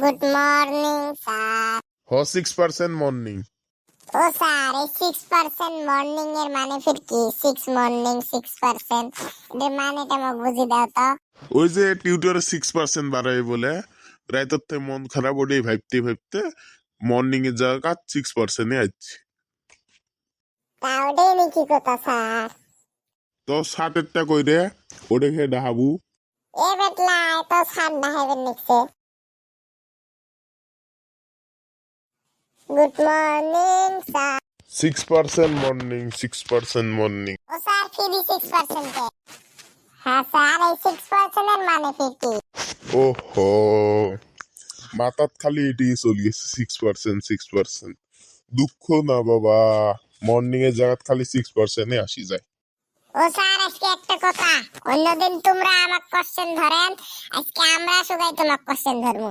Good morning sir. हो 6% morning. ও sir, এই 6% morning এর মানে ফির কি? 6 মর্নিং 6%, এর মানেটা আমাকে বুঝি দাও তো। ওই যে টিউটরে 6% বাড়াই বলে রাইততে মন খারাপ ওটাই ভাবতে ভাবতে মর্নিং এর জায়গা 6% এ আসছে। তা ওটাই নাকি কথা স্যার? তো 7-এরটা কই রে? ওটা খেয়ে ডাহাবু। এ বেটলা তো স্যার দেখাইবেন নিচ্ছে। Good morning sir. 6% morning 6% morning. ও স্যার, ফিরি 6% কে? হ্যাঁ স্যার, এই 6% এর মানে ফির কি? ওহো, মাথাত খালি এটি চলিয়েছে 6%। দুঃখ না বাবা, মর্নিং এর জায়গা খালি 6% এ আসি যায়। ও স্যার, আজকে একটা কথা, অন্যদিন তোমরা আমাক কোশ্চেন ধরেন, আজকে আমরা সবাই তোমাক কোশ্চেন ধরবো।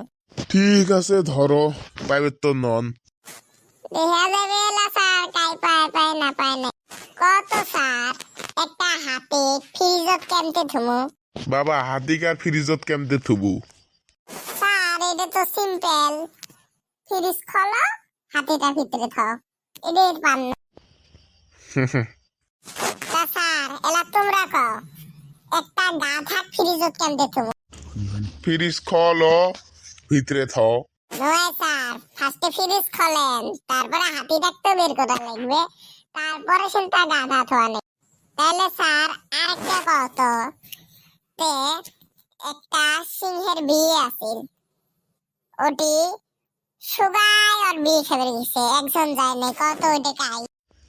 ঠিক আছে ধরো, পাইবে তো নন। দেখা যাবে এলা স্যার, কাই পায় পায় না পায় না। কত স্যার, একটা হাতে ফ্রিজত কেমতে থুমু? বাবা হাতিকার ফ্রিজত কেমতে থুবু? স্যার এটা তো সিম্পল, ফ্রিজ খোলো, হাতিটা ভিতরে থাও, এটাই পান না। তা স্যার, এলা তোমরা কও, একটা গাধা ফ্রিজত কেমতে থুমু? ফ্রিজ খোলো, ভিতরে থাও। নয় স্যার, ফার্স্টে ফ্রিজ খোলেন, তারপরে হাতিটাকে তো বের করা লাগবে, তারপরে সেটা গাধা থোয়া নেই। তাহলে স্যার আরেকটা কত, তে একটা সিংহের বিয়ে আছিল, ওটি সুগাই আর বিয়ে খেতে গেছে, একজন যায় নাই, কত ওইটা কাই?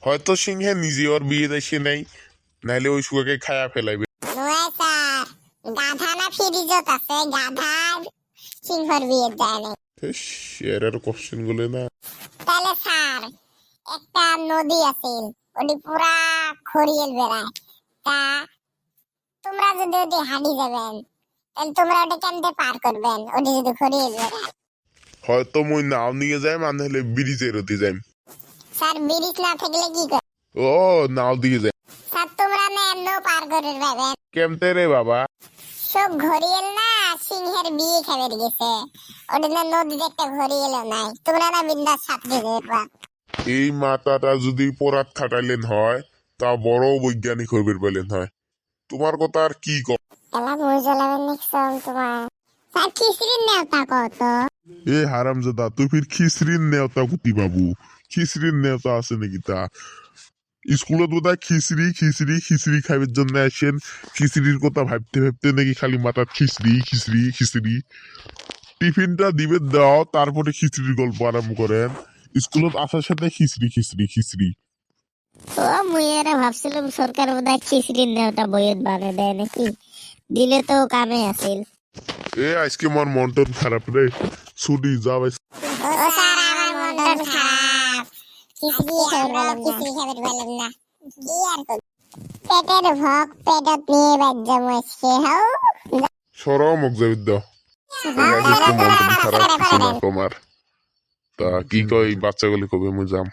হয়তো সিংহে নিজে ওর বিয়ে দেশে নাই, নাইলে ওই সুগাকে খায়া ফেলাইবে। নয় স্যার, গাধা না ফ্রিজত আছে, গাধা সিংহর বিয়ে যায় নাই। এর কোশ্চেন গুলো না। তাহলে স্যার একটা নদী আছিল, ওটি পুরা খড়িয়েল বেড়ায়, তা তোমরা যদি ওটি হাঁটি যাবেন, তাহলে তোমরা ওটা কেমতে পার করবেন, ওটি যদি খড়িয়েল বেড়ায়? হয়তো মুই নাও নিয়ে যাই, মানে হলে ব্রিজের অতি যাই। স্যার ব্রিজ না থাকলে কি করে? ও নাও দিয়ে যাই। স্যার তোমরা না এমন পার করে যাবেন। কেমতে রে বাবা? সব ঘড়িয়েল না সিংহের বিয়ে খেতে গেছে, ওটা না নদীতে একটা ঘড়িয়েলও নাই, তোমরা না বিন্দাস সাঁতরে যাবা। এই মাথাটা যদি পোড়াত খাটাইলেন হয়, তা বড় বৈজ্ঞানিক হইবে বলেন হয়। তোমার কথা আর কি কর। এলা মুই জ্বলাবেন নিকসম তোমার। স্যার খিচড়ির নেওতা কত? এ হারামজাদা, তুই ফির খিচড়ির নেওতা কুতি বাবু? খিচড়ির নেওতা আছে নাকি তা? স্কুলত বোধহয় খিচড়ি খিচড়ি খিচড়ি খাইবার জন্য আসেন, খিচড়ির কথা ভাবতে ভাবতে নাকি খালি মাথার খিচড়ি খিচড়ি খিচড়ি। টিফিনটা দিবে দাও, তারপরে খিচড়ির গল্প আরম্ভ করেন। স্কুলত আসার সাথে খিচড়ি খিচড়ি খিচড়ি। ও মুই এরা ভাবছিলাম সরকার বোধহয় খিচড়ির নেওতা বইয়ের বানিয়ে দেয় নাকি, দিলে তো কামে আছিল। এ আজকে আমার মন টন খারাপ রে, ছুটি যাও। ও স্যার, আমার মন খারাপ, খিচড়ি খাবার পাইলাম না, কি আর করব, পেটের ভোগ পেটত নিয়ে বাজ্যা মস্কে হাও। সরম মুখ যাবি দাও। তোমার আজকে মন টন খারাপ কিছু না তোমার। তা কি কই বাচ্চাগুলি কবে মুই যাম।